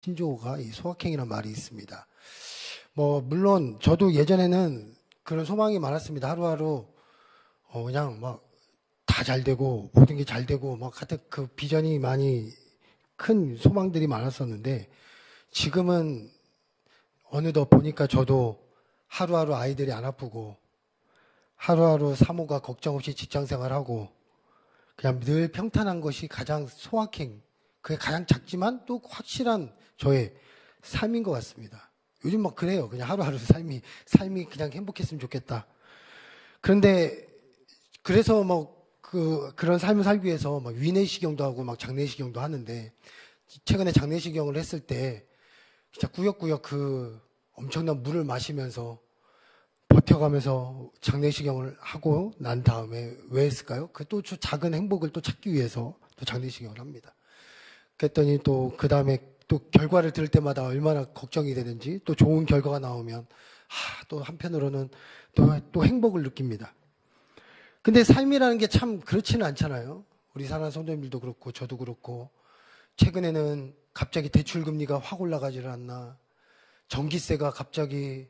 신조어가 이 소확행이라는 말이 있습니다. 물론 저도 예전에는 그런 소망이 많았습니다. 하루하루 그냥 막 다 잘 되고 모든 게 잘 되고 막 하여튼 그 비전이 많이 큰 소망들이 많았었는데, 지금은 어느덧 보니까 저도 하루하루 아이들이 안 아프고 하루하루 사모가 걱정 없이 직장 생활하고 그냥 늘 평탄한 것이 가장 소확행, 그게 가장 작지만 또 확실한 저의 삶인 것 같습니다. 요즘 막 그래요. 그냥 하루하루 삶이 그냥 행복했으면 좋겠다. 그런데 그래서 그런 삶을 살기 위해서 막 위내시경도 하고 막 장내시경도 하는데, 최근에 장내시경을 했을 때 진짜 꾸역꾸역 그 엄청난 물을 마시면서 버텨가면서 장내시경을 하고 난 다음에 왜 했을까요? 그 또 작은 행복을 또 찾기 위해서 또 장내시경을 합니다. 그랬더니 또 그 다음에 또 결과를 들을 때마다 얼마나 걱정이 되는지, 또 좋은 결과가 나오면 또 한편으로는 또 행복을 느낍니다. 근데 삶이라는 게 참 그렇지는 않잖아요. 우리 사랑하는 성도님들도 그렇고 저도 그렇고, 최근에는 갑자기 대출금리가 확 올라가지를 않나, 전기세가 갑자기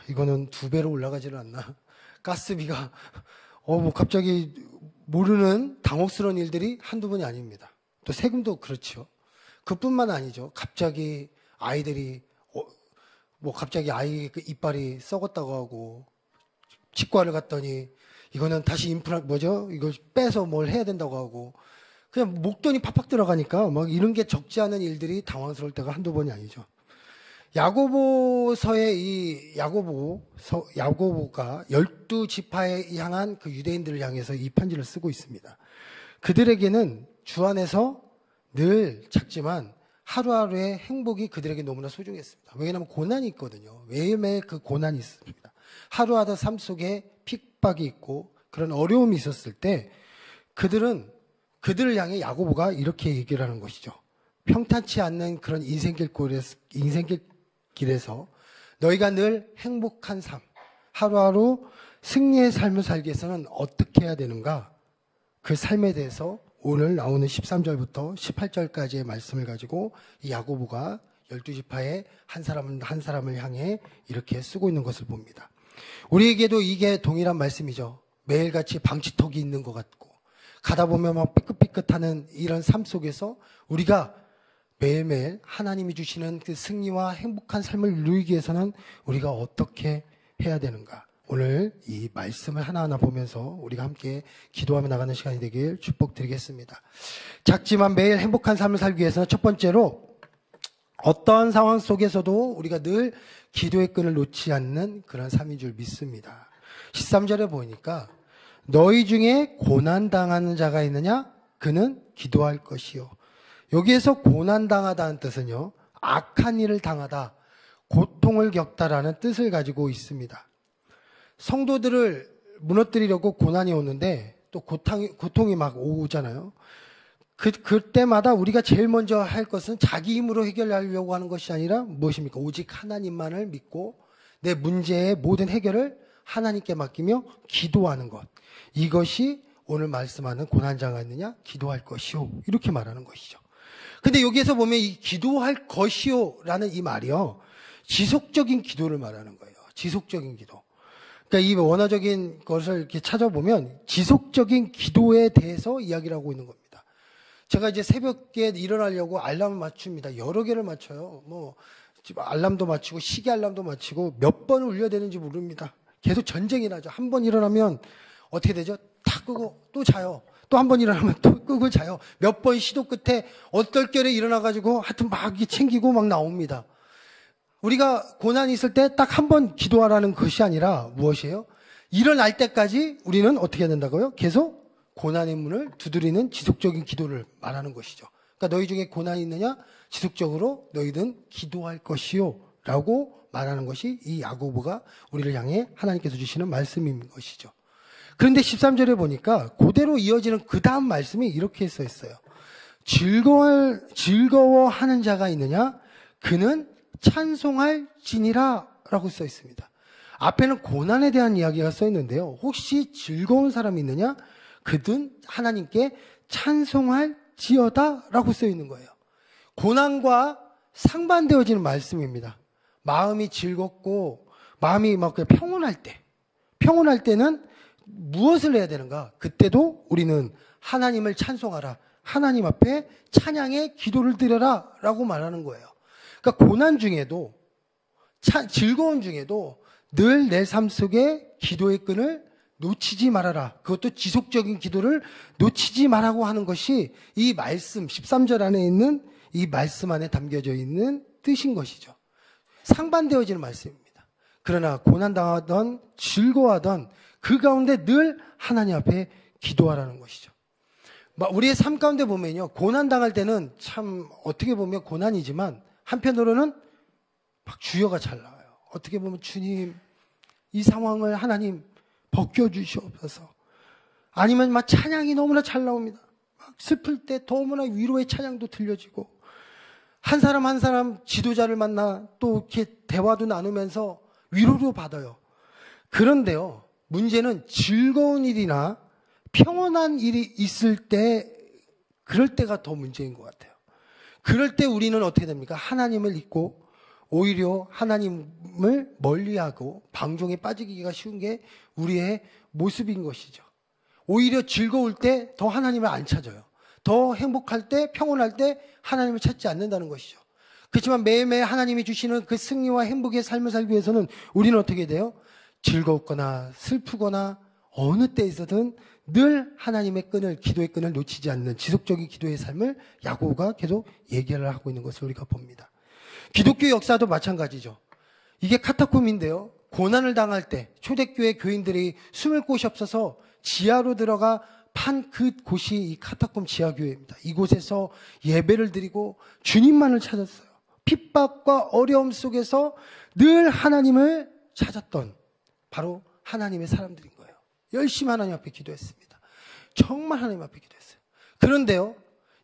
이거는 2배로 올라가지를 않나, 가스비가 갑자기 모르는 당혹스러운 일들이 한두 번이 아닙니다. 또 세금도 그렇죠. 그뿐만 아니죠. 갑자기 아이들이 갑자기 아이 그 이빨이 썩었다고 하고, 치과를 갔더니 이거는 다시 이거 빼서 뭘 해야 된다고 하고, 그냥 목돈이 팍팍 들어가니까 막 이런 게 적지 않은 일들이 당황스러울 때가 한두 번이 아니죠. 야고보서의 이 야고보가 12지파에 향한 그 유대인들을 향해서 이 편지를 쓰고 있습니다. 그들에게는 주 안에서 늘 작지만 하루하루의 행복이 그들에게 너무나 소중했습니다. 왜냐하면 고난이 있거든요. 매일매일 그 고난이 있습니다. 하루하루 삶 속에 핍박이 있고 그런 어려움이 있었을 때 그들을 향해 야고보가 이렇게 얘기를 하는 것이죠. 평탄치 않는 그런 인생길에서 너희가 늘 행복한 삶, 하루하루 승리의 삶을 살기 위해서는 어떻게 해야 되는가? 그 삶에 대해서 오늘 나오는 13절부터 18절까지의 말씀을 가지고 이 야고보가 12지파의 한 사람을 향해 이렇게 쓰고 있는 것을 봅니다. 우리에게도 이게 동일한 말씀이죠. 매일같이 방지턱이 있는 것 같고 가다 보면 막 삐끗삐끗하는 이런 삶 속에서 우리가 매일매일 하나님이 주시는 그 승리와 행복한 삶을 누리기 위해서는 우리가 어떻게 해야 되는가? 오늘 이 말씀을 하나하나 보면서 우리가 함께 기도하며 나가는 시간이 되길 축복드리겠습니다. 작지만 매일 행복한 삶을 살기 위해서는 첫 번째로 어떠한 상황 속에서도 우리가 늘 기도의 끈을 놓지 않는 그런 삶인 줄 믿습니다. 13절에 보니까 너희 중에 고난당하는 자가 있느냐? 그는 기도할 것이요. 여기에서 고난당하다는 뜻은요, 악한 일을 당하다, 고통을 겪다라는 뜻을 가지고 있습니다. 성도들을 무너뜨리려고 고난이 오는데 또 고통이 막 오잖아요. 그때마다 우리가 제일 먼저 할 것은 자기 힘으로 해결하려고 하는 것이 아니라 무엇입니까? 오직 하나님만을 믿고 내 문제의 모든 해결을 하나님께 맡기며 기도하는 것. 이것이 오늘 말씀하는 고난자가 있느냐? 기도할 것이요. 이렇게 말하는 것이죠. 근데 여기에서 보면 이 기도할 것이요 라는 이 말이요, 지속적인 기도를 말하는 거예요. 지속적인 기도. 그러니까 이 원어적인 것을 이렇게 찾아보면 지속적인 기도에 대해서 이야기를 하고 있는 겁니다. 제가 이제 새벽에 일어나려고 알람을 맞춥니다. 여러 개를 맞춰요. 알람도 맞추고 시계 알람도 맞추고 몇 번을 울려야 되는지 모릅니다. 계속 전쟁이 나죠. 한 번 일어나면 어떻게 되죠? 다 끄고 또 자요. 또 한 번 일어나면 또 끄고 자요. 몇 번 시도 끝에 얼떨결에 일어나가지고 하여튼 막 챙기고 막 나옵니다. 우리가 고난이 있을 때 딱 한 번 기도하라는 것이 아니라 무엇이에요? 일어날 때까지 우리는 어떻게 해야 된다고요? 계속 고난의 문을 두드리는 지속적인 기도를 말하는 것이죠. 그러니까 너희 중에 고난이 있느냐? 지속적으로 너희는 기도할 것이요 라고 말하는 것이 이 야고보가 우리를 향해 하나님께서 주시는 말씀인 것이죠. 그런데 13절에 보니까 그대로 이어지는 그 다음 말씀이 이렇게 써 있어요. 즐거워하는 자가 있느냐? 그는 찬송할지니라 라고 써 있습니다. 앞에는 고난에 대한 이야기가 써 있는데요. 혹시 즐거운 사람이 있느냐? 그든 하나님께 찬송할지어다 라고 써 있는 거예요. 고난과 상반되어지는 말씀입니다. 마음이 즐겁고 마음이 막 평온할 때는 무엇을 해야 되는가? 그때도 우리는 하나님을 찬송하라. 하나님 앞에 찬양의 기도를 드려라 라고 말하는 거예요. 그러니까 고난 중에도 즐거운 중에도 늘 내 삶 속에 기도의 끈을 놓치지 말아라. 그것도 지속적인 기도를 놓치지 말라고 하는 것이 이 말씀 13절 안에 있는 이 말씀 안에 담겨져 있는 뜻인 것이죠. 상반되어지는 말씀입니다. 그러나 고난당하던 즐거워하던 그 가운데 늘 하나님 앞에 기도하라는 것이죠. 우리의 삶 가운데 보면요, 고난당할 때는 참 어떻게 보면 고난이지만 한편으로는 막 주여가 잘 나와요. 어떻게 보면 주님 이 상황을 하나님 벗겨주시옵소서. 아니면 막 찬양이 너무나 잘 나옵니다. 막 슬플 때 너무나 위로의 찬양도 들려지고 한 사람 한 사람 지도자를 만나 또 이렇게 대화도 나누면서 위로도 받아요. 그런데요, 문제는 즐거운 일이나 평온한 일이 있을 때 그럴 때가 더 문제인 것 같아요. 그럴 때 우리는 어떻게 됩니까? 하나님을 잊고 오히려 하나님을 멀리하고 방종에 빠지기가 쉬운 게 우리의 모습인 것이죠. 오히려 즐거울 때 더 하나님을 안 찾아요. 더 행복할 때, 평온할 때 하나님을 찾지 않는다는 것이죠. 그렇지만 매일매일 하나님이 주시는 그 승리와 행복의 삶을 살기 위해서는 우리는 어떻게 돼요? 즐겁거나 슬프거나 어느 때에서든 늘 하나님의 끈을, 기도의 끈을 놓치지 않는 지속적인 기도의 삶을 야고보가 계속 얘기를 하고 있는 것을 우리가 봅니다. 기독교 역사도 마찬가지죠. 이게 카타콤인데요. 고난을 당할 때 초대교회 교인들이 숨을 곳이 없어서 지하로 들어가 판 그 곳이 이 카타콤 지하교회입니다. 이곳에서 예배를 드리고 주님만을 찾았어요. 핍박과 어려움 속에서 늘 하나님을 찾았던 바로 하나님의 사람들인 거예요. 열심히 하나님 앞에 기도했습니다. 정말 하나님 앞에 기도했어요. 그런데요,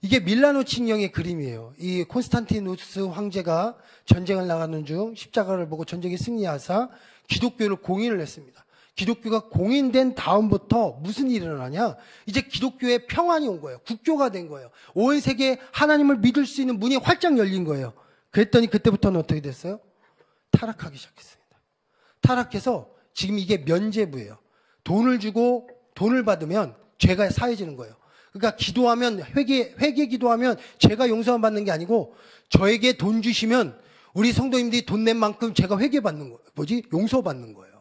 이게 밀라노 칙령의 그림이에요. 이 콘스탄티누스 황제가 전쟁을 나가는 중 십자가를 보고 전쟁에 승리하사 기독교를 공인을 했습니다. 기독교가 공인된 다음부터 무슨 일이 일어나냐? 이제 기독교에 평안이 온 거예요. 국교가 된 거예요. 온 세계에 하나님을 믿을 수 있는 문이 활짝 열린 거예요. 그랬더니 그때부터는 어떻게 됐어요? 타락하기 시작했습니다. 타락해서 지금 이게 면죄부예요. 돈을 주고 돈을 받으면 죄가 사해지는 거예요. 그러니까 기도하면 회개 기도하면 죄가 용서받는 게 아니고 저에게 돈 주시면 우리 성도님들이 돈 낸 만큼 제가 회개받는 거예요. 용서받는 거예요.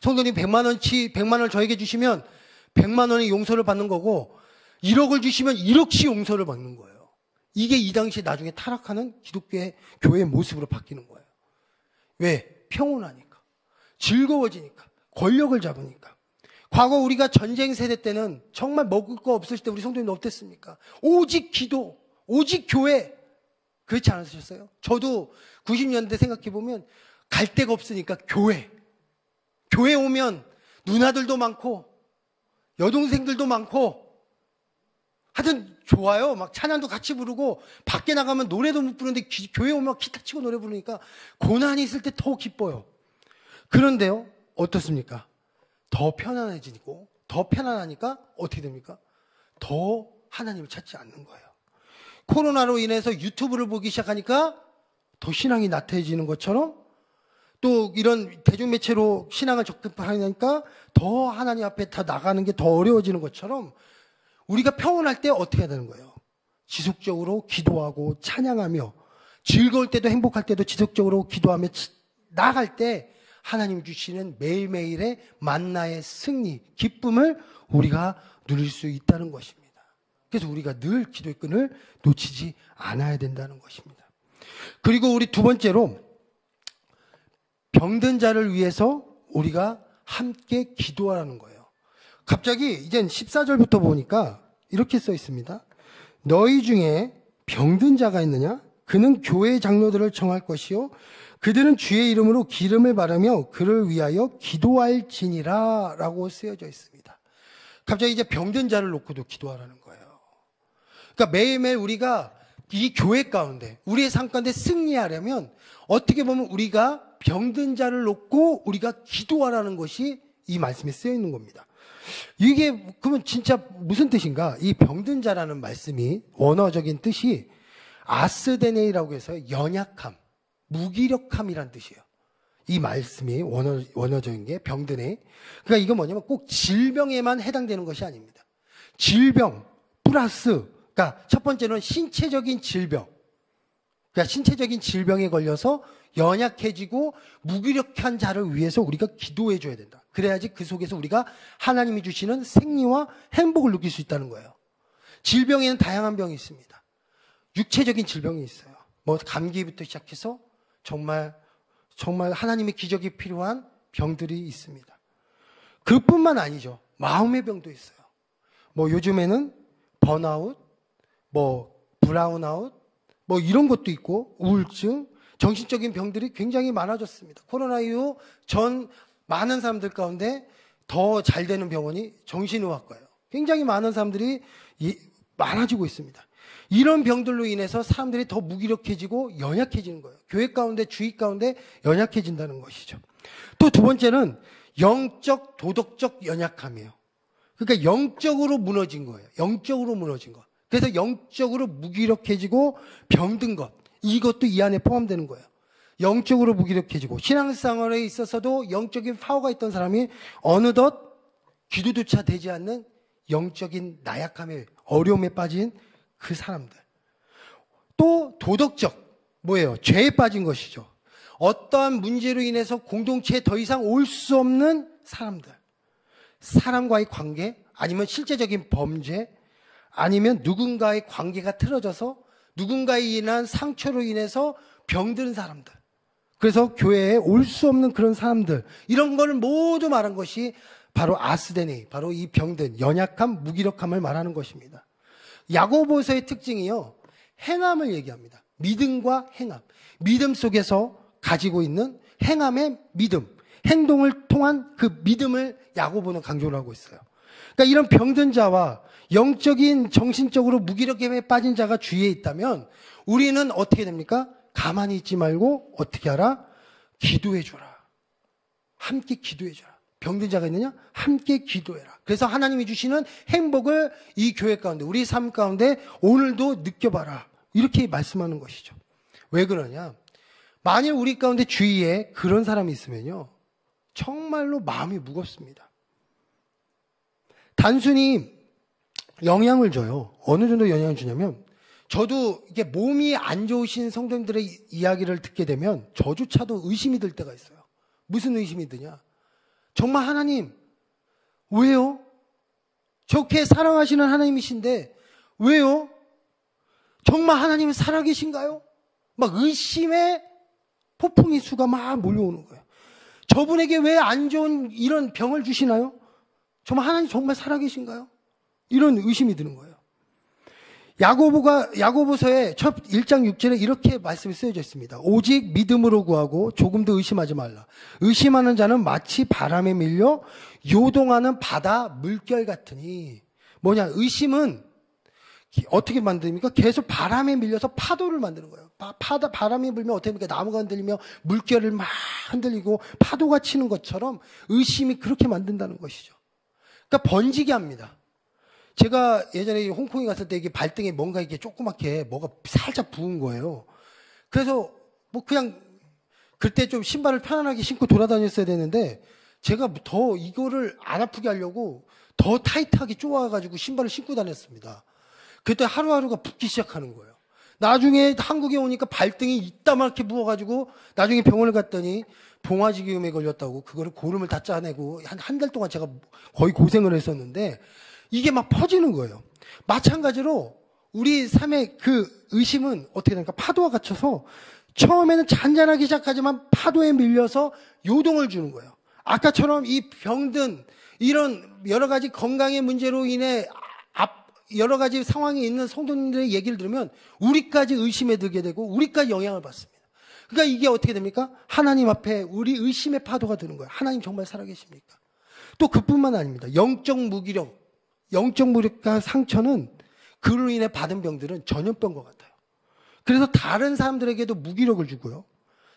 성도님 100만 원을 저에게 주시면 100만 원의 용서를 받는 거고 1억을 주시면 1억씩 용서를 받는 거예요. 이게 이 당시에 나중에 타락하는 기독교의 교회의 모습으로 바뀌는 거예요. 왜? 평온하니까. 즐거워지니까. 권력을 잡으니까. 과거 우리가 전쟁 세대 때는 정말 먹을 거 없을 때 우리 성도님 어땠습니까? 오직 기도, 오직 교회. 그렇지 않으셨어요? 저도 90년대 생각해보면 갈 데가 없으니까 교회. 교회 오면 누나들도 많고 여동생들도 많고 하여튼 좋아요. 막 찬양도 같이 부르고 밖에 나가면 노래도 못 부르는데 교회 오면 기타 치고 노래 부르니까 고난이 있을 때 더 기뻐요. 그런데요, 어떻습니까? 더 편안해지고 더 편안하니까 어떻게 됩니까? 더 하나님을 찾지 않는 거예요. 코로나로 인해서 유튜브를 보기 시작하니까 더 신앙이 나태해지는 것처럼 또 이런 대중매체로 신앙을 접근하니까 더 하나님 앞에 더 나가는 게 더 어려워지는 것처럼 우리가 평온할 때 어떻게 해야 되는 거예요? 지속적으로 기도하고 찬양하며 즐거울 때도 행복할 때도 지속적으로 기도하며 나아갈 때 하나님 주시는 매일매일의 만나의 승리, 기쁨을 우리가 누릴 수 있다는 것입니다. 그래서 우리가 늘 기도의 끈을 놓치지 않아야 된다는 것입니다. 그리고 우리 두 번째로 병든 자를 위해서 우리가 함께 기도하라는 거예요. 갑자기 이젠 14절부터 보니까 이렇게 써 있습니다. 너희 중에 병든 자가 있느냐? 그는 교회 장로들을 청할 것이요 그들은 주의 이름으로 기름을 바르며 그를 위하여 기도할지니라 라고 쓰여져 있습니다. 갑자기 이제 병든 자를 놓고도 기도하라는 거예요. 그러니까 매일매일 우리가 이 교회 가운데 우리의 삶 가운데 승리하려면 어떻게 보면 우리가 병든 자를 놓고 우리가 기도하라는 것이 이 말씀에 쓰여 있는 겁니다. 이게 그러면 진짜 무슨 뜻인가? 이 병든 자라는 말씀이 원어적인 뜻이 아스데네이라고 해서 연약함, 무기력함이란 뜻이에요. 이 말씀이 원어적인 게 병드네. 그러니까 이거 뭐냐면 꼭 질병에만 해당되는 것이 아닙니다. 질병 플러스, 그러니까 첫 번째는 신체적인 질병. 그러니까 신체적인 질병에 걸려서 연약해지고 무기력한 자를 위해서 우리가 기도해 줘야 된다. 그래야지 그 속에서 우리가 하나님이 주시는 생리와 행복을 느낄 수 있다는 거예요. 질병에는 다양한 병이 있습니다. 육체적인 질병이 있어요. 뭐 감기부터 시작해서 정말 하나님의 기적이 필요한 병들이 있습니다. 그뿐만 아니죠. 마음의 병도 있어요. 뭐 요즘에는 번아웃, 뭐 브라운아웃, 뭐 이런 것도 있고 우울증, 정신적인 병들이 굉장히 많아졌습니다. 코로나 이후 전 많은 사람들 가운데 더 잘 되는 병원이 정신의학과예요. 굉장히 많은 사람들이 많아지고 있습니다. 이런 병들로 인해서 사람들이 더 무기력해지고 연약해지는 거예요. 교회 가운데, 주의 가운데 연약해진다는 것이죠. 또 두 번째는 영적, 도덕적 연약함이에요. 그러니까 영적으로 무너진 거예요. 영적으로 무너진 것. 그래서 영적으로 무기력해지고 병든 것. 이것도 이 안에 포함되는 거예요. 영적으로 무기력해지고 신앙생활에 있어서도 영적인 파워가 있던 사람이 어느덧 기도조차 되지 않는 영적인 나약함에 어려움에 빠진 그 사람들. 또 도덕적 뭐예요? 죄에 빠진 것이죠. 어떠한 문제로 인해서 공동체에 더 이상 올 수 없는 사람들. 사람과의 관계, 아니면 실제적인 범죄, 아니면 누군가의 관계가 틀어져서 누군가에 인한 상처로 인해서 병든 사람들. 그래서 교회에 올 수 없는 그런 사람들. 이런 거를 모두 말한 것이 바로 아스데네이, 바로 이 병든 연약함, 무기력함을 말하는 것입니다. 야고보서의 특징이요, 행함을 얘기합니다. 믿음과 행함. 믿음 속에서 가지고 있는 행함의 믿음, 행동을 통한 그 믿음을 야고보는 강조를 하고 있어요. 그러니까 이런 병든 자와 영적인 정신적으로 무기력함에 빠진 자가 주위에 있다면 우리는 어떻게 됩니까? 가만히 있지 말고 어떻게 하라? 기도해 줘라. 함께 기도해 줘라. 병든 자가 있느냐? 함께 기도해라. 그래서 하나님이 주시는 행복을 이 교회 가운데, 우리 삶 가운데 오늘도 느껴봐라. 이렇게 말씀하는 것이죠. 왜 그러냐? 만일 우리 가운데 주위에 그런 사람이 있으면요, 정말로 마음이 무겁습니다. 단순히 영향을 줘요. 어느 정도 영향을 주냐면, 저도 이게 몸이 안 좋으신 성도님들의 이야기를 듣게 되면 저조차도 의심이 들 때가 있어요. 무슨 의심이 드냐? 정말 하나님, 왜요? 저렇게 사랑하시는 하나님이신데 왜요? 정말 하나님은 살아계신가요? 막 의심의 폭풍이 수가 막 몰려오는 거예요. 저분에게 왜 안 좋은 이런 병을 주시나요? 정말 하나님 정말 살아계신가요? 이런 의심이 드는 거예요. 야고보서의 첫 1장 6절에 이렇게 말씀이 쓰여져 있습니다. 오직 믿음으로 구하고 조금도 의심하지 말라. 의심하는 자는 마치 바람에 밀려 요동하는 바다 물결 같으니. 뭐냐? 의심은 어떻게 만듭니까? 계속 바람에 밀려서 파도를 만드는 거예요. 바람이 불면 어떻게 됩니까? 나무가 흔들리며 물결을 막 흔들리고 파도가 치는 것처럼 의심이 그렇게 만든다는 것이죠. 그러니까 번지게 합니다. 제가 예전에 홍콩에 갔을 때 이게 발등에 뭔가 이게 조그맣게 뭐가 살짝 부은 거예요. 그래서 뭐 그냥 그때 좀 신발을 편안하게 신고 돌아다녔어야 되는데 제가 더 이거를 안 아프게 하려고 더 타이트하게 쪼아가지고 신발을 신고 다녔습니다. 그때 하루하루가 붓기 시작하는 거예요. 나중에 한국에 오니까 발등이 이따만하게 부어가지고 나중에 병원을 갔더니 봉화지기음에 걸렸다고 그거를 고름을 다 짜내고 한 달 동안 제가 거의 고생을 했었는데 이게 막 퍼지는 거예요. 마찬가지로 우리 삶의 그 의심은 어떻게 되니까 파도와 갇혀서 처음에는 잔잔하게 시작하지만 파도에 밀려서 요동을 주는 거예요. 아까처럼 이 병든 이런 여러 가지 건강의 문제로 인해 여러 가지 상황에 있는 성도님들의 얘기를 들으면 우리까지 의심에 들게 되고 우리까지 영향을 받습니다. 그러니까 이게 어떻게 됩니까? 하나님 앞에 우리 의심의 파도가 드는 거예요. 하나님 정말 살아계십니까? 또 그뿐만 아닙니다. 영적 무기력과 상처는 그로 인해 받은 병들은 전염병과 같아요. 그래서 다른 사람들에게도 무기력을 주고요.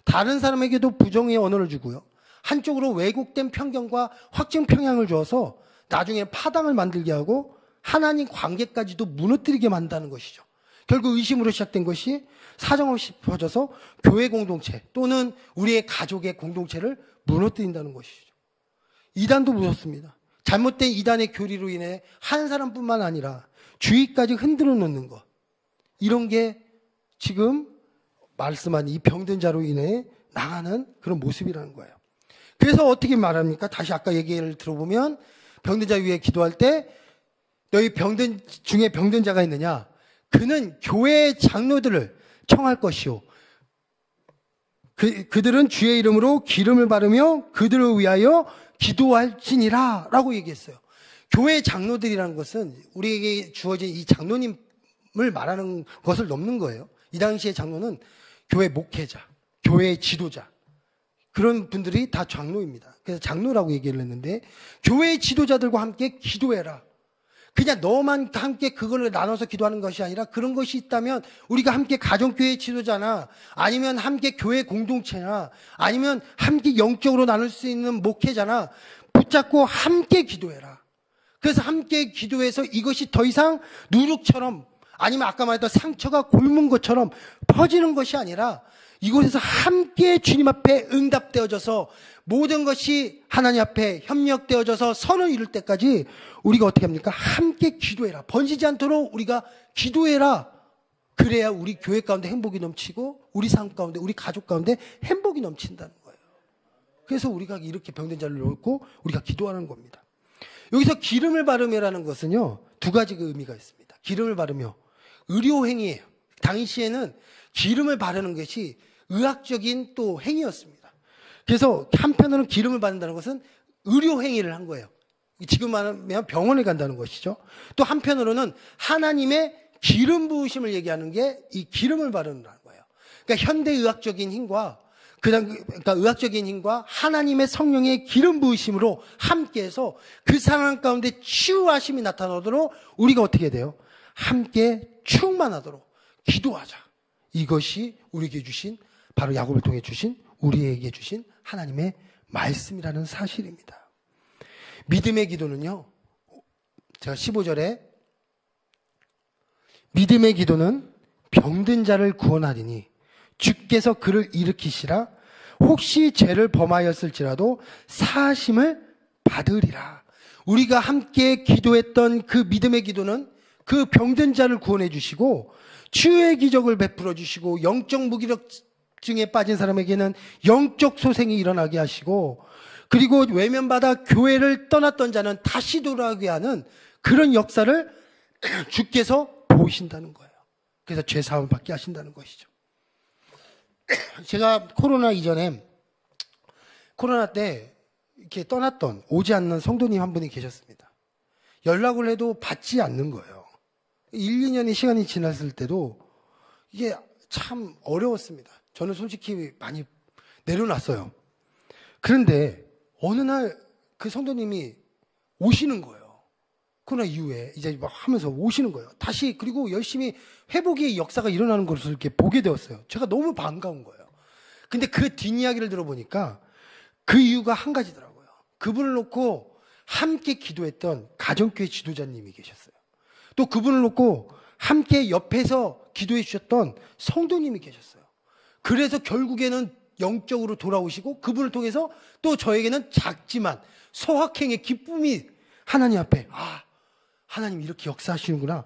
다른 사람에게도 부정의 언어를 주고요. 한쪽으로 왜곡된 편견과 확증 평양을 줘서 나중에 파당을 만들게 하고 하나님 관계까지도 무너뜨리게 만드는 것이죠. 결국 의심으로 시작된 것이 사정없이 퍼져서 교회 공동체 또는 우리의 가족의 공동체를 무너뜨린다는 것이죠. 이단도 무섭습니다. 잘못된 이단의 교리로 인해 한 사람뿐만 아니라 주위까지 흔들어 놓는 것. 이런 게 지금 말씀한 이 병든 자로 인해 나가는 그런 모습이라는 거예요. 그래서 어떻게 말합니까? 다시 아까 얘기를 들어보면 병든 자 위에 기도할 때 너희 병든 중에 병든 자가 있느냐? 그는 교회의 장로들을 청할 것이요. 그들은 주의 이름으로 기름을 바르며 그들을 위하여 기도할지니라 라고 얘기했어요. 교회 장로들이라는 것은 우리에게 주어진 이 장로님을 말하는 것을 넘는 거예요. 이 당시의 장로는 교회 목회자, 교회 지도자, 그런 분들이 다 장로입니다. 그래서 장로라고 얘기를 했는데, 교회 지도자들과 함께 기도해라. 그냥 너만 함께 그걸 나눠서 기도하는 것이 아니라, 그런 것이 있다면 우리가 함께 가정교회 지도자나 아니면 함께 교회 공동체나 아니면 함께 영적으로 나눌 수 있는 목회자나 붙잡고 함께 기도해라. 그래서 함께 기도해서 이것이 더 이상 누룩처럼 아니면 아까 말했던 상처가 곪은 것처럼 퍼지는 것이 아니라 이곳에서 함께 주님 앞에 응답되어져서 모든 것이 하나님 앞에 협력되어져서 선을 이룰 때까지 우리가 어떻게 합니까? 함께 기도해라. 번지지 않도록 우리가 기도해라. 그래야 우리 교회 가운데 행복이 넘치고 우리 삶 가운데, 우리 가족 가운데 행복이 넘친다는 거예요. 그래서 우리가 이렇게 병든 자를 놓고 우리가 기도하는 겁니다. 여기서 기름을 바르며라는 것은요, 두 가지 의미가 있습니다. 기름을 바르며 의료행위예요. 당시에는 기름을 바르는 것이 의학적인 또 행위였습니다. 그래서 한편으로는 기름을 바른다는 것은 의료행위를 한 거예요. 지금 말하면 병원에 간다는 것이죠. 또 한편으로는 하나님의 기름 부으심을 얘기하는 게 이 기름을 바르는 거예요. 그러니까 현대의학적인 힘과 그러니까 의학적인 힘과 하나님의 성령의 기름 부으심으로 함께해서 그 사람 가운데 치유하심이 나타나도록 우리가 어떻게 돼요? 함께 충만하도록 기도하자. 이것이 우리에게 주신, 바로 야곱을 통해 주신, 우리에게 주신 하나님의 말씀이라는 사실입니다. 믿음의 기도는요, 제가 15절에 믿음의 기도는 병든 자를 구원하리니 주께서 그를 일으키시라. 혹시 죄를 범하였을지라도 사하심을 받으리라. 우리가 함께 기도했던 그 믿음의 기도는 그 병든 자를 구원해 주시고 치유의 기적을 베풀어 주시고 영적 무기력증에 빠진 사람에게는 영적 소생이 일어나게 하시고, 그리고 외면받아 교회를 떠났던 자는 다시 돌아오게 하는 그런 역사를 주께서 보이신다는 거예요. 그래서 죄사함을 받게 하신다는 것이죠. 제가 코로나 이전에, 코로나 때 이렇게 떠났던, 오지 않는 성도님 한 분이 계셨습니다. 연락을 해도 받지 않는 거예요. 1, 2년의 시간이 지났을 때도 이게 참 어려웠습니다. 저는 솔직히 많이 내려놨어요. 그런데 어느 날 그 성도님이 오시는 거예요. 코로나 이후에 이제 막 하면서 오시는 거예요. 다시, 그리고 열심히 회복의 역사가 일어나는 것을 이렇게 보게 되었어요. 제가 너무 반가운 거예요. 근데 그 뒷이야기를 들어보니까 그 이유가 한 가지더라고요. 그분을 놓고 함께 기도했던 가정교회 지도자님이 계셨어요. 또 그분을 놓고 함께 옆에서 기도해 주셨던 성도님이 계셨어요. 그래서 결국에는 영적으로 돌아오시고 그분을 통해서 또 저에게는 작지만 소확행의 기쁨이 하나님 앞에, 아, 하나님 이렇게 역사하시는구나.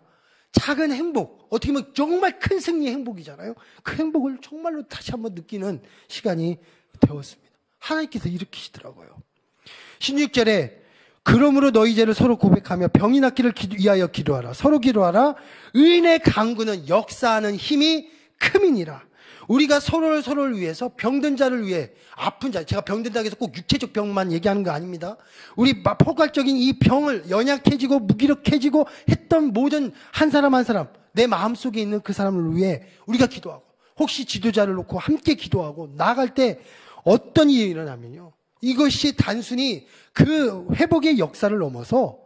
작은 행복, 어떻게 보면 정말 큰 승리의 행복이잖아요. 그 행복을 정말로 다시 한번 느끼는 시간이 되었습니다. 하나님께서 일으키시더라고요. 16절에 그러므로 너희 죄를 서로 고백하며 병이 낫기를 위하여 기도하라. 서로 기도하라. 의인의 강구는 역사하는 힘이 큼이니라. 우리가 서로를 위해서, 병든 자를 위해, 아픈 자, 제가 병든다고 해서 꼭 육체적 병만 얘기하는 거 아닙니다. 우리 포괄적인 이 병을 연약해지고 무기력해지고 했던 모든 한 사람 한 사람, 내 마음속에 있는 그 사람을 위해 우리가 기도하고, 혹시 지도자를 놓고 함께 기도하고 나아갈 때 어떤 일이 일어나면요, 이것이 단순히 그 회복의 역사를 넘어서,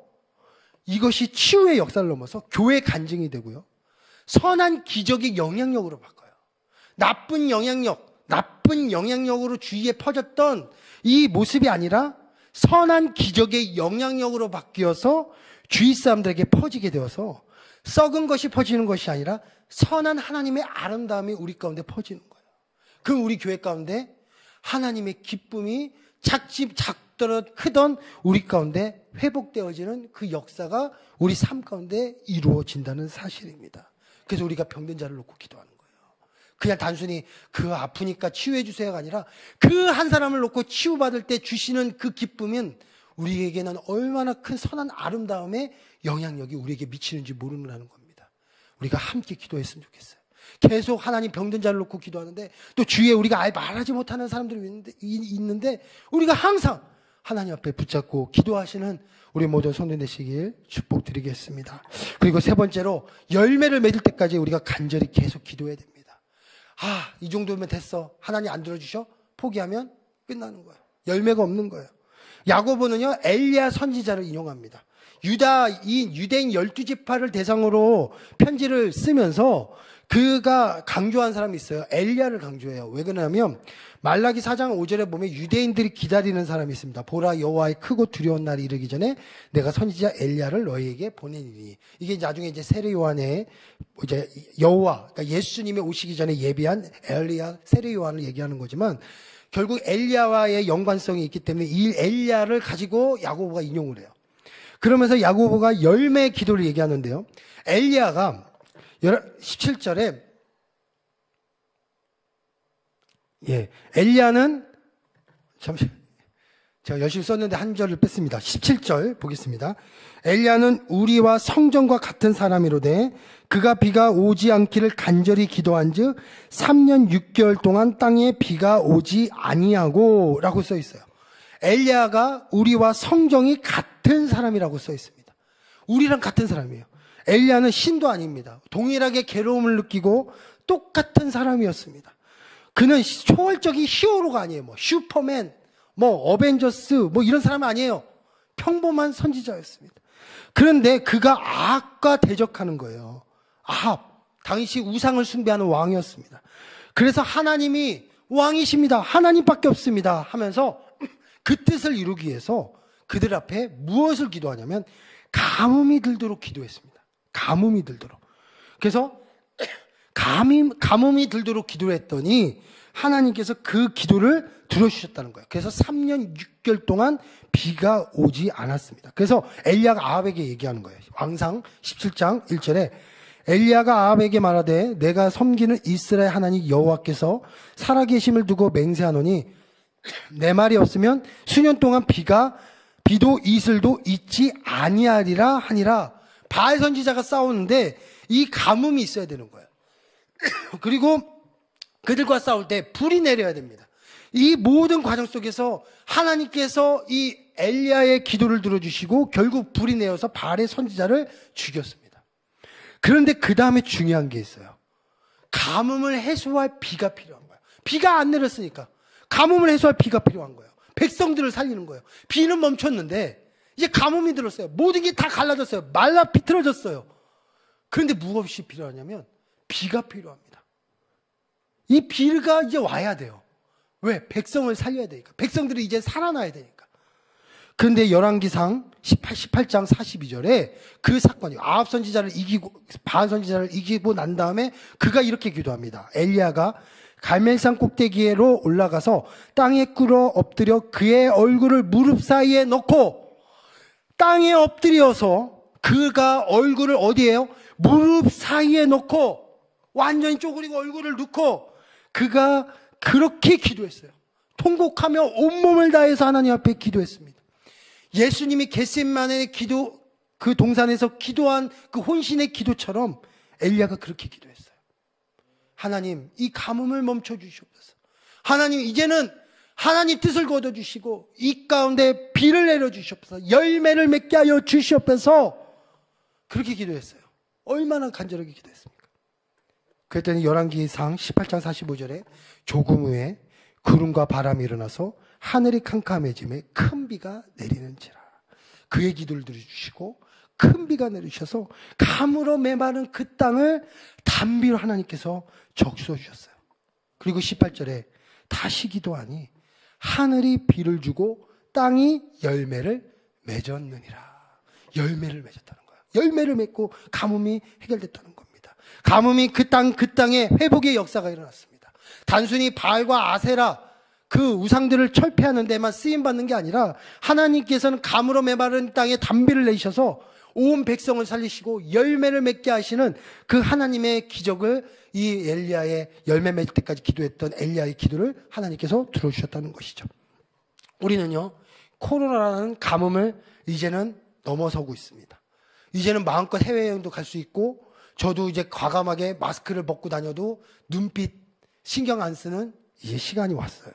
이것이 치유의 역사를 넘어서 교회 간증이 되고요, 선한 기적의 영향력으로 바꿔요. 나쁜 영향력으로 주위에 퍼졌던 이 모습이 아니라 선한 기적의 영향력으로 바뀌어서 주위 사람들에게 퍼지게 되어서 썩은 것이 퍼지는 것이 아니라 선한 하나님의 아름다움이 우리 가운데 퍼지는 거예요. 그럼 우리 교회 가운데 하나님의 기쁨이 작더라도 크던 우리 가운데 회복되어지는 그 역사가 우리 삶 가운데 이루어진다는 사실입니다. 그래서 우리가 병든 자를 놓고 기도하는 거예요. 그냥 단순히 그 아프니까 치유해 주세요가 아니라 그 한 사람을 놓고 치유받을 때 주시는 그 기쁨은 우리에게는 얼마나 큰 선한 아름다움의 영향력이 우리에게 미치는지 모르는 겁니다. 우리가 함께 기도했으면 좋겠어요. 계속 하나님 병든 자를 놓고 기도하는데 또 주위에 우리가 아예 말하지 못하는 사람들이 있는데 우리가 항상 하나님 앞에 붙잡고 기도하시는 우리 모든 성도들 되시길 축복드리겠습니다. 그리고 세 번째로 열매를 맺을 때까지 우리가 간절히 계속 기도해야 됩니다. 이 정도면 됐어. 하나님 안 들어주셔? 포기하면 끝나는 거예요. 열매가 없는 거예요. 야고보는요 엘리야 선지자를 인용합니다. 유대인 12지파를 대상으로 편지를 쓰면서 그가 강조한 사람이 있어요. 엘리야를 강조해요. 왜 그러냐면 말라기 4장 5절에 보면 유대인들이 기다리는 사람이 있습니다. 보라 여호와의 크고 두려운 날이 이르기 전에 내가 선지자 엘리야를 너희에게 보내리니. 이게 나중에 이제 세례 요한의 이제 여호와, 그러니까 예수님이 오시기 전에 예비한 엘리야, 세례 요한을 얘기하는 거지만 결국 엘리야와의 연관성이 있기 때문에 이 엘리야를 가지고 야고보가 인용을 해요. 그러면서 야고보가 열매 기도를 얘기하는데요. 엘리야가 17절에 엘리야는 제가 열심히 썼는데 한 절을 뺐습니다. 17절 보겠습니다. 엘리야는 우리와 성전과 같은 사람이로되 그가 비가 오지 않기를 간절히 기도한즉 3년 6개월 동안 땅에 비가 오지 아니하고 라고 써 있어요. 엘리야가 우리와 성정이 같은 사람이라고 써 있습니다. 우리랑 같은 사람이에요. 엘리야는 신도 아닙니다. 동일하게 괴로움을 느끼고 똑같은 사람이었습니다. 그는 초월적인 히어로가 아니에요. 슈퍼맨, 어벤져스, 이런 사람 아니에요. 평범한 선지자였습니다. 그런데 그가 아합과 대적하는 거예요. 아합, 당시 우상을 숭배하는 왕이었습니다. 그래서 하나님이 왕이십니다. 하나님밖에 없습니다. 하면서 그 뜻을 이루기 위해서 그들 앞에 무엇을 기도하냐면 가뭄이 들도록 기도했습니다. 가뭄이 들도록. 그래서 가뭄이 들도록 기도를 했더니 하나님께서 그 기도를 들어주셨다는 거예요. 그래서 3년 6개월 동안 비가 오지 않았습니다. 그래서 엘리야가 아합에게 얘기하는 거예요. 왕상 17장 1절에 엘리야가 아합에게 말하되 내가 섬기는 이스라엘 하나님 여호와께서 살아계심을 두고 맹세하노니 내 말이 없으면 수년 동안 비도 이슬도 있지 아니하리라 하니라. 바알 선지자가 싸우는데 이 가뭄이 있어야 되는 거예요. 그리고 그들과 싸울 때 불이 내려야 됩니다. 이 모든 과정 속에서 하나님께서 이 엘리야의 기도를 들어주시고 결국 불이 내어서 바알의 선지자를 죽였습니다. 그런데 그 다음에 중요한 게 있어요. 가뭄을 해소할 비가 필요한 거예요. 비가 안 내렸으니까 가뭄을 해소할 비가 필요한 거예요. 백성들을 살리는 거예요. 비는 멈췄는데 이제 가뭄이 들었어요. 모든 게 다 갈라졌어요. 말라 비틀어졌어요. 그런데 무엇이 필요하냐면 비가 필요합니다. 이 비가 이제 와야 돼요. 왜? 백성을 살려야 되니까. 백성들이 이제 살아나야 되니까. 그런데 열왕기상 18장 42절에 그 사건이 아합 선지자를 이기고 바알 선지자를 이기고 난 다음에 그가 이렇게 기도합니다. 엘리야가 갈멜산 꼭대기로 올라가서 땅에 꿇어 엎드려 그의 얼굴을 무릎 사이에 넣고 땅에 엎드려서 그가 얼굴을 어디에요? 무릎 사이에 넣고 완전히 쪼그리고 얼굴을 넣고 그가 그렇게 기도했어요. 통곡하며 온몸을 다해서 하나님 앞에 기도했습니다. 예수님이 겟세마네 기도 그 동산에서 기도한 그 혼신의 기도처럼 엘리야가 그렇게 기도했어요. 하나님, 이 가뭄을 멈춰 주시옵소서. 하나님, 이제는 하나님 뜻을 거둬 주시고 이 가운데 비를 내려 주시옵소서. 열매를 맺게 하여 주시옵소서. 그렇게 기도했어요. 얼마나 간절하게 기도했습니까? 그랬더니 열왕기상 18장 45절에 조금 후에 구름과 바람이 일어나서 하늘이 캄캄해짐에 큰 비가 내리는지라. 그의 기도를 들어주시고 큰 비가 내리셔서 가물어 메마른 그 땅을 단비로 하나님께서 적셔 주셨어요. 그리고 18절에 다시 기도하니 하늘이 비를 주고 땅이 열매를 맺었느니라. 열매를 맺었다는 거예요. 열매를 맺고 가뭄이 해결됐다는 겁니다. 가뭄이 그 땅에 회복의 역사가 일어났습니다. 단순히 바알과 아세라 그 우상들을 철폐하는 데만 쓰임받는 게 아니라 하나님께서는 가물어 메마른 땅에 단비를 내셔서 온 백성을 살리시고 열매를 맺게 하시는 그 하나님의 기적을 이 엘리야의 열매 맺을 때까지 기도했던 엘리야의 기도를 하나님께서 들어주셨다는 것이죠. 우리는요, 코로나라는 가뭄을 이제는 넘어서고 있습니다. 이제는 마음껏 해외여행도 갈 수 있고, 저도 이제 과감하게 마스크를 벗고 다녀도 눈빛 신경 안 쓰는 이제 시간이 왔어요.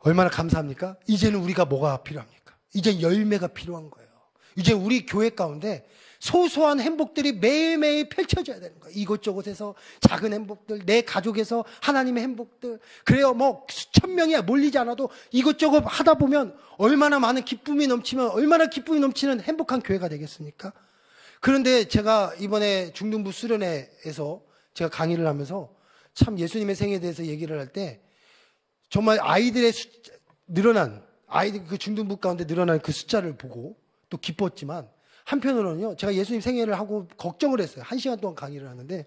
얼마나 감사합니까? 이제는 우리가 뭐가 필요합니까? 이제 열매가 필요한 거예요. 이제 우리 교회 가운데 소소한 행복들이 매일매일 펼쳐져야 되는 거예요. 이곳저곳에서 작은 행복들, 내 가족에서 하나님의 행복들. 그래요, 뭐 수천 명이 몰리지 않아도 이것저것 하다 보면 얼마나 많은 기쁨이 넘치면 얼마나 기쁨이 넘치는 행복한 교회가 되겠습니까? 그런데 제가 이번에 중등부 수련회에서 제가 강의를 하면서 참 예수님의 생애에 대해서 얘기를 할 때 정말 아이들의 늘어난, 아이들 그 중등부 가운데 늘어난 그 숫자를 보고 또 기뻤지만, 한편으로는요, 제가 예수님 생애를 하고 걱정을 했어요. 1시간 동안 강의를 하는데,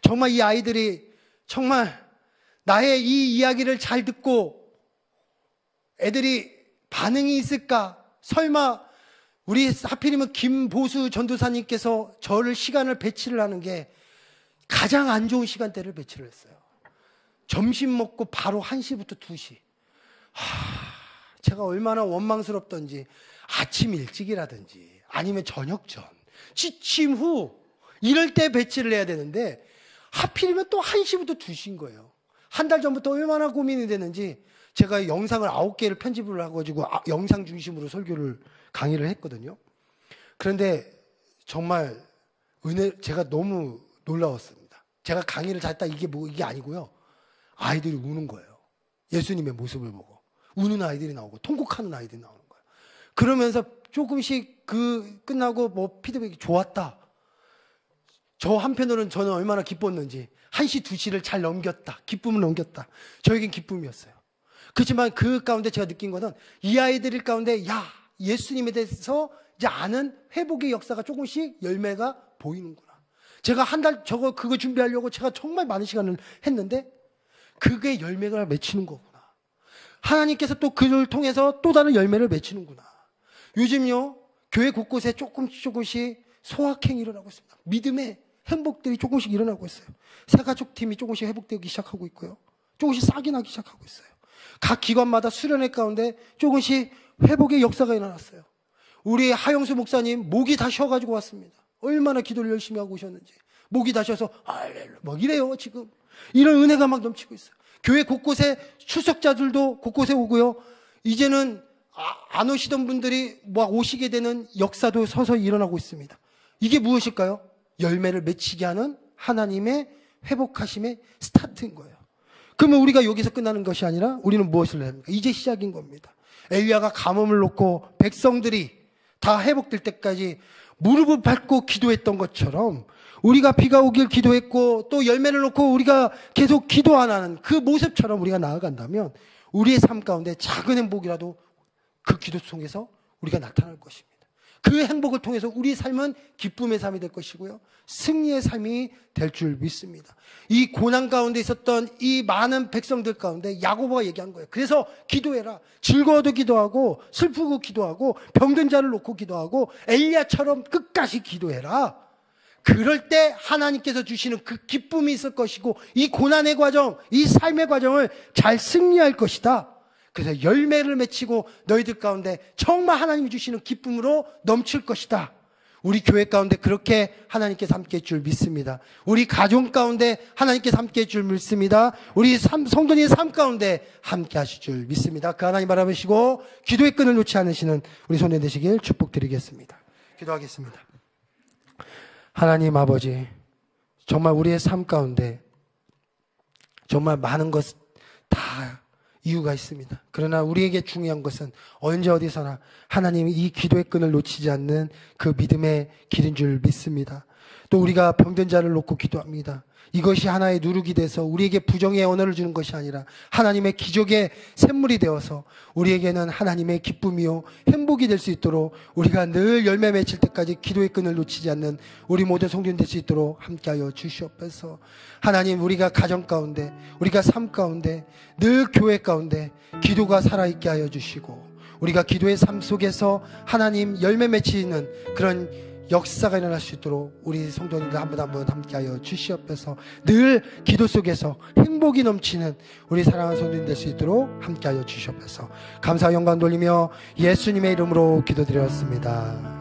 정말 이 아이들이 정말 나의 이 이야기를 잘 듣고 애들이 반응이 있을까? 설마 우리 하필이면 김보수 전도사님께서 저를 시간을 배치를 하는 게 가장 안 좋은 시간대를 배치를 했어요. 점심 먹고 바로 1시부터 2시. 제가 얼마나 원망스럽던지 아침 일찍이라든지 아니면 저녁 전, 취침 후 이럴 때 배치를 해야 되는데 하필이면 또 1시부터 2시인 거예요. 한 달 전부터 얼마나 고민이 되는지 제가 영상을 9개를 편집을 해가지고 영상 중심으로 강의를 했거든요. 그런데 정말 제가 너무 놀라웠습니다. 제가 강의를 잘했다 이게 아니고요. 아이들이 우는 거예요. 예수님의 모습을 보고 우는 아이들이 나오고 통곡하는 아이들이 나오는 거예요. 그러면서 조금씩 끝나고 뭐 피드백이 좋았다. 저 한편으로는 저는 얼마나 기뻤는지 1시, 2시를 잘 넘겼다. 기쁨을 넘겼다. 저에겐 기쁨이었어요. 그렇지만 그 가운데 제가 느낀 것은 이 아이들 가운데 예수님에 대해서 이제 아는 회복의 역사가 조금씩 열매가 보이는구나. 제가 한 달 그거 준비하려고 제가 정말 많은 시간을 했는데 그게 열매가 맺히는 거구나. 하나님께서 또 그를 통해서 또 다른 열매를 맺히는구나. 요즘요, 교회 곳곳에 조금씩 소확행이 일어나고 있습니다. 믿음의 행복들이 조금씩 일어나고 있어요. 새가족팀이 조금씩 회복되기 시작하고 있고요. 조금씩 싹이 나기 시작하고 있어요. 각 기관마다 수련회 가운데 조금씩 회복의 역사가 일어났어요. 우리 하영수 목사님 목이 다 쉬어가지고 왔습니다. 얼마나 기도를 열심히 하고 오셨는지. 목이 다 쉬어서 막 이래요 지금. 이런 은혜가 막 넘치고 있어요. 교회 곳곳에 출석자들도 곳곳에 오고요. 이제는 안 오시던 분들이 막 오시게 되는 역사도 서서히 일어나고 있습니다. 이게 무엇일까요? 열매를 맺히게 하는 하나님의 회복하심의 스타트인 거예요. 그러면 우리가 여기서 끝나는 것이 아니라 우리는 무엇을 해야 합니까? 이제 시작인 겁니다. 엘리야가 가뭄을 놓고 백성들이 다 회복될 때까지 무릎을 꿇고 기도했던 것처럼 우리가 비가 오길 기도했고 또 열매를 놓고 우리가 계속 기도 안 하는 그 모습처럼 우리가 나아간다면 우리의 삶 가운데 작은 행복이라도 그 기도 통해서 우리가 나타날 것입니다. 그 행복을 통해서 우리의 삶은 기쁨의 삶이 될 것이고요. 승리의 삶이 될 줄 믿습니다. 이 고난 가운데 있었던 이 많은 백성들 가운데 야고보가 얘기한 거예요. 그래서 기도해라. 즐거워도 기도하고 슬프고 기도하고 병든 자를 놓고 기도하고 엘리야처럼 끝까지 기도해라. 그럴 때 하나님께서 주시는 그 기쁨이 있을 것이고 이 고난의 과정, 이 삶의 과정을 잘 승리할 것이다. 그래서 열매를 맺히고 너희들 가운데 정말 하나님이 주시는 기쁨으로 넘칠 것이다. 우리 교회 가운데 그렇게 하나님께서 함께해 줄 믿습니다. 우리 가족 가운데 하나님께서 함께해 줄 믿습니다. 우리 성도님의 삶 가운데 함께 하실 줄 믿습니다. 그 하나님 바라보시고 기도의 끈을 놓지 않으시는 우리 손에 되시길 축복드리겠습니다. 기도하겠습니다. 하나님 아버지, 정말 우리의 삶 가운데 정말 많은 것 다 이유가 있습니다. 그러나 우리에게 중요한 것은 언제 어디서나 하나님이 이 기도의 끈을 놓치지 않는 그 믿음의 길인 줄 믿습니다. 또 우리가 병든 자를 놓고 기도합니다. 이것이 하나의 누룩이 돼서 우리에게 부정의 언어를 주는 것이 아니라 하나님의 기적의 샘물이 되어서 우리에게는 하나님의 기쁨이요 행복이 될 수 있도록 우리가 늘 열매 맺힐 때까지 기도의 끈을 놓치지 않는 우리 모든 성도님 될 수 있도록 함께하여 주시옵소서. 하나님, 우리가 가정 가운데, 우리가 삶 가운데, 늘 교회 가운데 기도가 살아있게 하여 주시고, 우리가 기도의 삶 속에서 하나님 열매 맺히는 그런 역사가 일어날 수 있도록 우리 성도님들 한 분 한 분 함께하여 주시옵소서. 늘 기도 속에서 행복이 넘치는 우리 사랑하는 성도님 될 수 있도록 함께하여 주시옵소서. 감사와 영광 돌리며 예수님의 이름으로 기도드렸습니다.